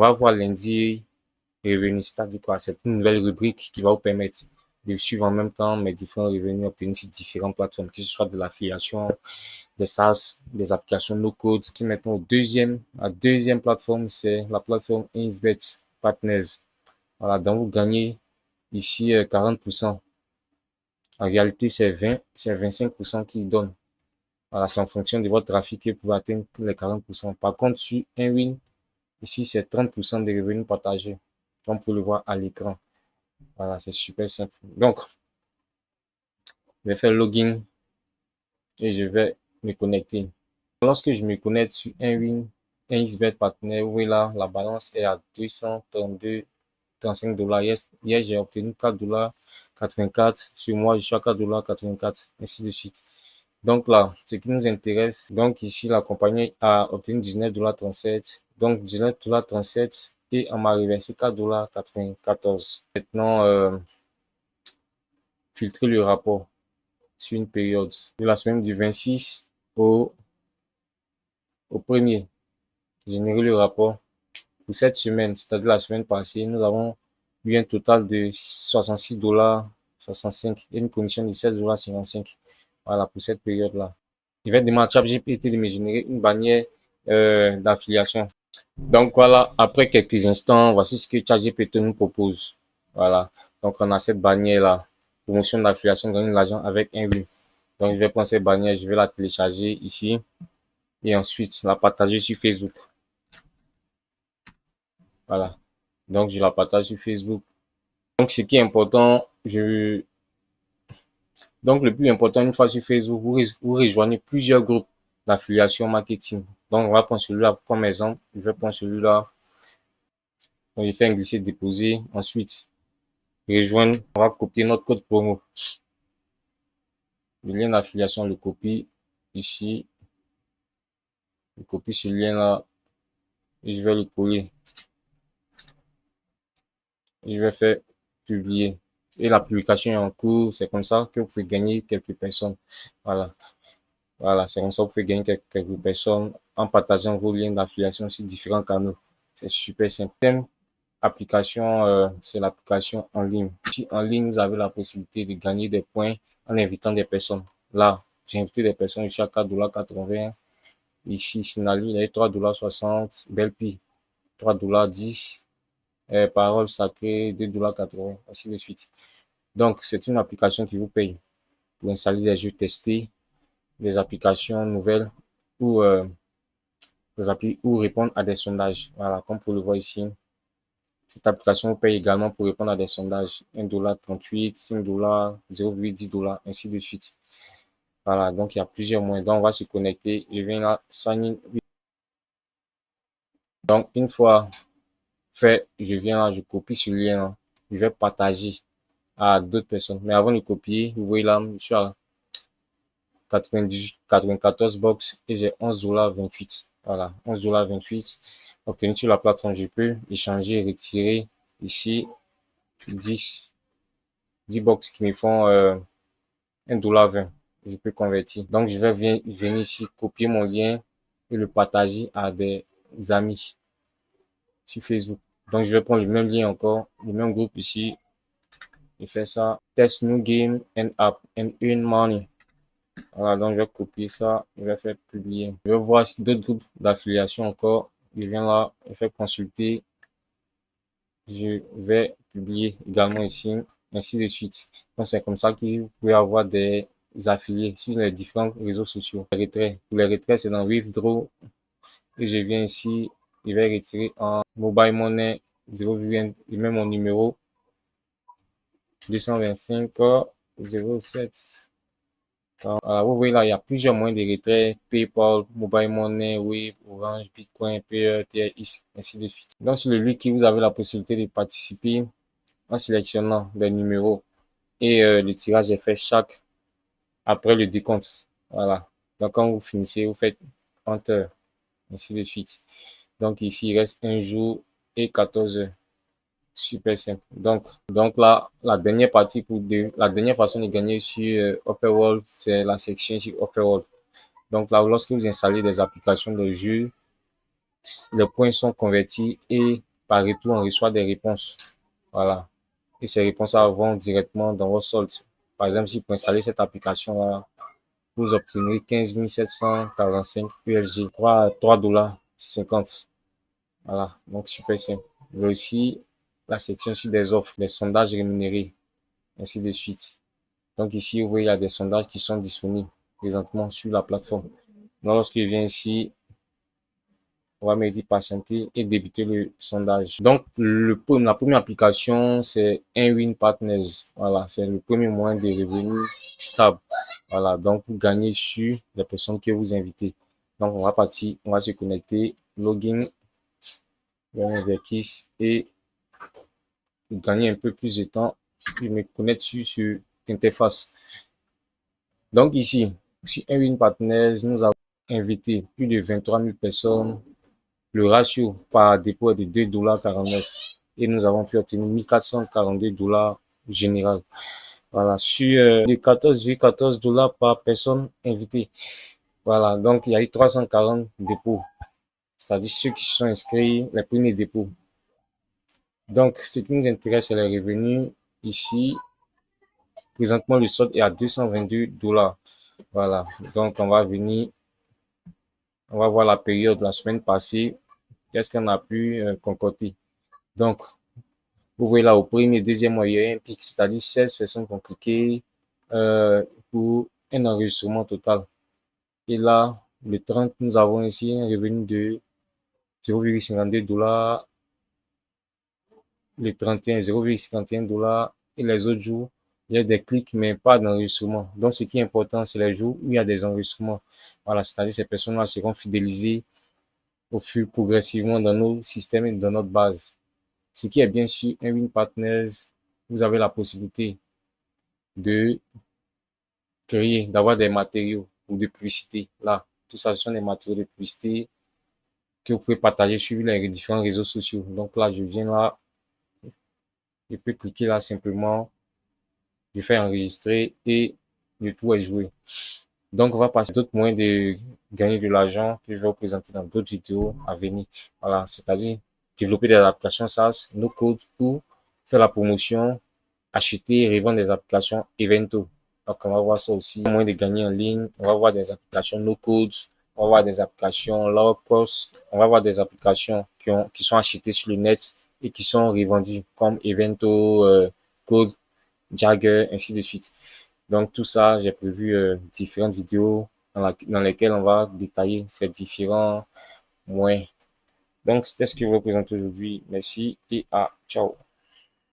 On va voir lundi revenus, c'est-à-dire quoi? C'est une nouvelle rubrique qui va vous permettre de suivre en même temps mes différents revenus obtenus sur différentes plateformes, que ce soit de l'affiliation, des SaaS, des applications no-code. C'est maintenant la deuxième plateforme, c'est la plateforme Insbet Partners. Voilà, donc vous gagnez ici 40%. En réalité, c'est 25% qu'ils donnent. Voilà, c'est en fonction de votre trafic que vous pouvez atteindre les 40%. Par contre, sur Win, ici, c'est 30% des revenus partagés. Comme vous pouvez le voir à l'écran. Voilà, c'est super simple. Donc, je vais faire login et je vais me connecter. Lorsque je me connecte sur Win, XBet Partner, oui là, la balance est à 232,35 $. Hier, j'ai obtenu 4,84 $. Sur moi, je suis à 4,84 $, ainsi de suite. Donc là, ce qui nous intéresse, donc ici, la compagnie a obtenu 19,37 $. Donc 19,37 $ et on m'a reversé 4,94 $. Maintenant, filtrer le rapport sur une période de la semaine du 26 au 1er. Générer le rapport pour cette semaine, c'est-à-dire la semaine passée, nous avons eu un total de 66,65 $ et une commission de 7,55 $. Voilà, pour cette période-là. Je vais demander à ChatGPT de me générer une bannière d'affiliation. Donc voilà, après quelques instants, voici ce que ChatGPT nous propose. Voilà, donc on a cette bannière-là, promotion d'affiliation, gagner de l'argent avec un Win. Donc je vais prendre cette bannière, je vais la télécharger ici et ensuite la partager sur Facebook. Voilà, donc je la partage sur Facebook. Donc ce qui est important, donc le plus important, une fois sur Facebook, vous rejoignez plusieurs groupes d'affiliation marketing. Donc on va prendre celui-là comme exemple. Je vais prendre celui-là. On va faire un glisser-déposer. Ensuite, rejoindre. On va copier notre code promo. Le lien d'affiliation, le copie ici. Je copie ce lien-là et je vais le coller. Et je vais faire publier. Et la publication est en cours. C'est comme ça que vous pouvez gagner quelques personnes. Voilà. Voilà, c'est comme ça que vous pouvez gagner quelques personnes en partageant vos liens d'affiliation sur différents canaux. C'est super simple. Application, c'est l'application en ligne. Si en ligne, vous avez la possibilité de gagner des points en invitant des personnes. Là, j'ai invité des personnes, je suis à 4,80 $. Ici, Sinali, il est 3,60 $. Belpi, 3,10 $. Parole sacrée, 2,80 $, ainsi de suite. Donc, c'est une application qui vous paye pour installer des jeux testés, des applications nouvelles ou des applis ou répondre à des sondages. Voilà, comme vous le voyez ici. Cette application vous paye également pour répondre à des sondages. 1,38 $, 5 $, 0,10 $, ainsi de suite. Voilà, donc il y a plusieurs moyens. Donc on va se connecter. Je viens là, sign in. Donc une fois fait, je viens là, je copie ce lien là. Je vais partager à d'autres personnes. Mais avant de copier, vous voyez là, je suis à 94 box et j'ai 11,28 $. Voilà, 11,28 $. Obtenu sur la plateforme, je peux échanger, retirer ici 10 box qui me font 1,20 $. Je peux convertir. Donc, je vais venir ici, copier mon lien et le partager à des amis sur Facebook. Donc, je vais prendre le même lien encore, le même groupe ici et faire ça. Test new game and app and earn money. Voilà, donc je vais copier ça, je vais faire publier. Je vais voir d'autres groupes d'affiliation encore. Je viens là, je fais consulter. Je vais publier également ici, ainsi de suite. Donc, c'est comme ça que vous pouvez avoir des affiliés sur les différents réseaux sociaux. Les retraits. Pour les retraits, c'est dans Withdraw. Et je viens ici, je vais retirer en Mobile Money 0,1 et même mon numéro 225 07. Alors, vous voyez là, il y a plusieurs moyens de retrait, PayPal, Mobile Money, Wave, Orange, Bitcoin, Payer, TRX, ainsi de suite. Donc, sur le wiki, vous avez la possibilité de participer en sélectionnant des numéros et le tirage est fait chaque après le décompte. Voilà. Donc, quand vous finissez, vous faites Enter, ainsi de suite. Donc, ici, il reste un jour et 14 heures. Super simple. Donc là, la dernière façon de gagner sur Offerworld, c'est la section sur Offerworld. Donc là, lorsque vous installez des applications de jeux, les points sont convertis et par retour, on reçoit des réponses. Voilà. Et ces réponses-là vont directement dans vos soldes. Par exemple, si vous installez cette application-là, vous obtiendrez 15 745 USG, 3,50 $. Voilà. Donc, super simple. Vous avez aussi la section sur des offres, des sondages rémunérés, ainsi de suite. Donc, ici, vous voyez, il y a des sondages qui sont disponibles présentement sur la plateforme. Donc, lorsque je viens ici, on va me dire patienter et débuter le sondage. Donc, la première application, c'est Win Partners. Voilà, c'est le premier moyen de revenus stable. Voilà, donc vous gagnez sur les personnes que vous invitez. Donc, on va partir, on va se connecter, login, vers Kiss et gagner un peu plus de temps et me connecter sur interface. Donc, ici, sur Win Partners, nous avons invité plus de 23 000 personnes. Le ratio par dépôt est de 2,49 $ et nous avons pu obtenir 1442 $ général. Voilà, sur les 14,14 $ par personne invitée. Voilà, donc il y a eu 340 dépôts, c'est-à-dire ceux qui se sont inscrits, les premiers dépôts. Donc, ce qui nous intéresse, c'est les revenus. Ici, présentement, le solde est à 222 $. Voilà, donc on va venir, on va voir la période, la semaine passée, qu'est-ce qu'on a pu concocter. Donc, vous voyez là, au premier, deuxième mois, il y a un pic, c'est-à-dire 16 personnes qui ont cliqué pour un enregistrement total. Et là, le 30, nous avons ici un revenu de 0,52 $, le 31, 0,51 $, et les autres jours, il y a des clics, mais pas d'enregistrement. Donc, ce qui est important, c'est les jours où il y a des enregistrements. Voilà, c'est-à-dire ces personnes-là seront fidélisées au fur progressivement dans nos systèmes et dans notre base. Ce qui est bien sûr, un Win Partners, vous avez la possibilité de créer, d'avoir des matériaux ou de publicité. Là, tout ça, ce sont des matériaux de publicité que vous pouvez partager sur les différents réseaux sociaux. Donc là, je viens là, je peux cliquer là simplement, je fais enregistrer et le tout est joué. Donc, on va passer à d'autres moyens de gagner de l'argent que je vais vous présenter dans d'autres vidéos à venir. Voilà, c'est-à-dire développer des applications SaaS, no code ou faire la promotion, acheter et revendre des applications Evento. Donc, on va voir ça aussi. Moyen de gagner en ligne. On va voir des applications no code. On va voir des applications low cost. On va voir des applications qui sont achetées sur le net et qui sont revendues comme Evento, Code, Jagger, ainsi de suite. Donc, tout ça, j'ai prévu différentes vidéos dans lesquelles on va détailler ces différents moyens. Donc, c'était ce que je vous présente aujourd'hui. Merci et ciao.